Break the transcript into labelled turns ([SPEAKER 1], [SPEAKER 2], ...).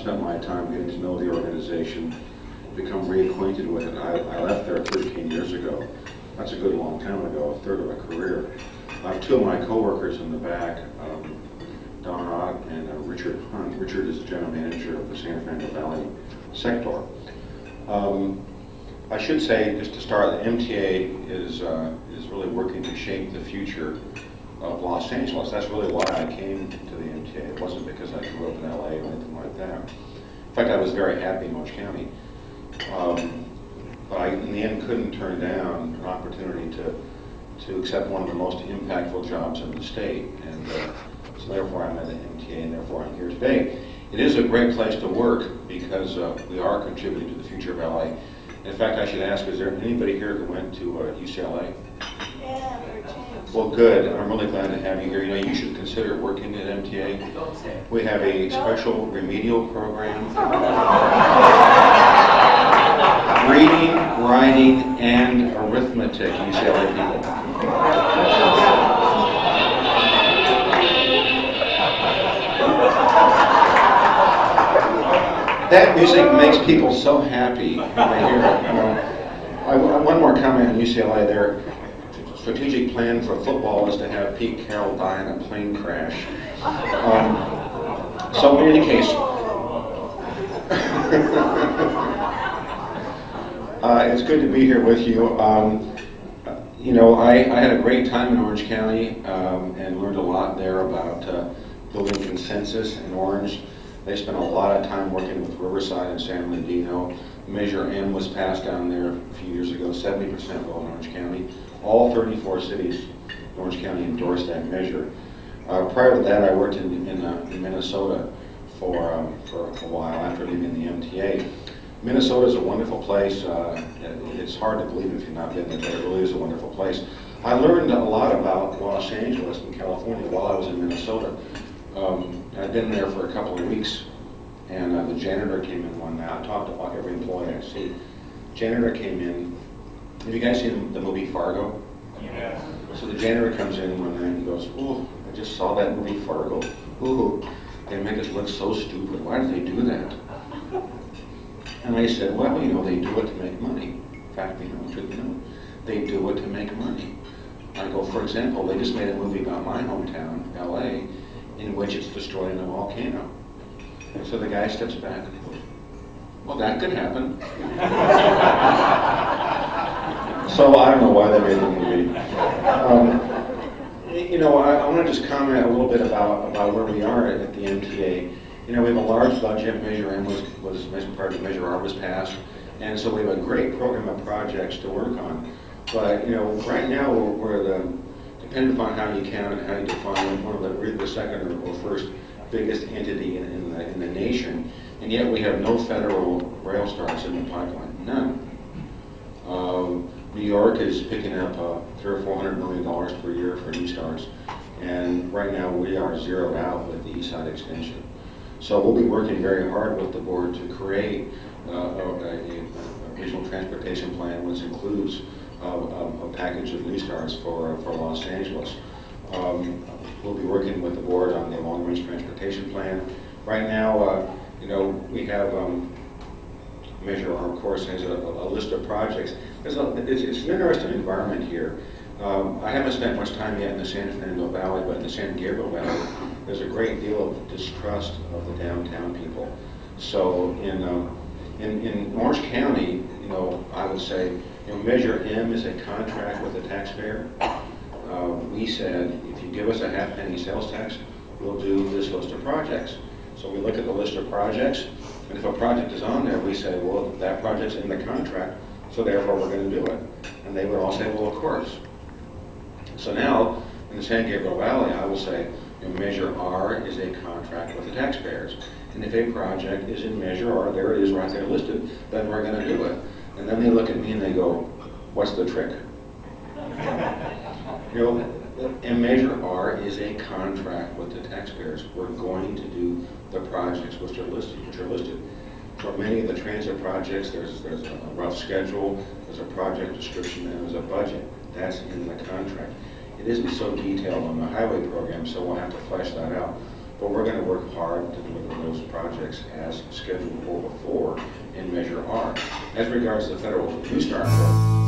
[SPEAKER 1] spent my time getting to know the organization, become reacquainted with it. I left there 13 years ago. That's a good long time ago, a third of a career. I have two of my coworkers in the back, Don Ott and Richard Hunt. Richard is the general manager of the San Fernando Valley sector. I should say, just to start, the MTA is really working to shape the future of Los Angeles. That's really why I came to the MTA. It wasn't because I grew up in LA or anything like that. In fact, I was very happy in Orange County. But I, in the end, couldn't turn down an opportunity to accept one of the most impactful jobs in the state. And so therefore I'm at the MTA, and therefore I'm here today. It is a great place to work because we are contributing to the future of LA. In fact, I should ask, is there anybody here who went to UCLA?
[SPEAKER 2] Yeah, for a change.
[SPEAKER 1] Well, good. I'm really glad to have you here. You know, you should consider working at MTA. We have a special remedial program. Reading, writing, and arithmetic, UCLA people. That music makes people so happy when they hear it. One more comment on UCLA. Their strategic plan for football is to have Pete Carroll die in a plane crash. So in any case, it's good to be here with you. You know, I had a great time in Orange County and learned a lot there about building consensus in Orange. They spent a lot of time working with Riverside and San Bernardino. Measure M was passed down there a few years ago, 70% vote in Orange County. All 34 cities in Orange County endorsed that measure. Prior to that, I worked in Minnesota for a while after leaving the MTA. Minnesota is a wonderful place. It's hard to believe if you've not been there, but it really is a wonderful place. I learned a lot about Los Angeles and California while I was in Minnesota. I'd been there for a couple of weeks, and the janitor came in one night. I talked to every employee I see. Janitor came in. Have you guys seen the movie Fargo?
[SPEAKER 3] Yeah.
[SPEAKER 1] So the janitor comes in one night and he goes, "Oh, I just saw that movie Fargo. Ooh, they make us look so stupid. Why do they do that?" And I said, "Well, you know, they do it to make money. In fact, you know, they do it to make money." I go, for example, they just made a movie about my hometown, LA, in which it's destroying a volcano. And so the guy steps back and goes, "Well, that could happen." So I don't know why they made the movie. You know, I want to just comment a little bit about where we are at the MTA. You know, we have a large budget. Measure M was part of Measure R was passed, and so we have a great program of projects to work on. But you know, right now we're depending upon how you count and how you define, one of the second or first biggest entity in the nation, and yet we have no federal rail starts in the pipeline. None. New York is picking up $300 or $400 million per year for new starts, and right now we are zeroed out with the East Side extension. So we'll be working very hard with the board to create a regional transportation plan which includes a package of new starts for Los Angeles. We'll be working with the board on the long-range transportation plan. Right now, you know, we have Measure R, of course, has a list of projects. It's an interesting environment here. I haven't spent much time yet in the San Fernando Valley, but in the San Gabriel Valley, there's a great deal of distrust of the downtown people. So in Orange County, you know, I would say, you know, Measure M is a contract with the taxpayer. We said, if you give us a half-penny sales tax, we'll do this list of projects. So we look at the list of projects, and if a project is on there, we say, well, that project's in the contract, so therefore we're going to do it. And they would all say, well, of course. So now, in the San Gabriel Valley, I will say, you know, Measure R is a contract with the taxpayers. And if a project is in Measure R, there it is right there listed, then we're going to do it. And then they look at me and they go, what's the trick? You know, and Measure R is a contract with the taxpayers. We're going to do the projects which are listed. For many of the transit projects, there's a rough schedule, there's a project description, and there's a budget. That's in the contract. It isn't so detailed on the highway program, so we'll have to flesh that out. But we're going to work hard to deliver those projects as scheduled or before in Measure R. As regards to the federal New Start program,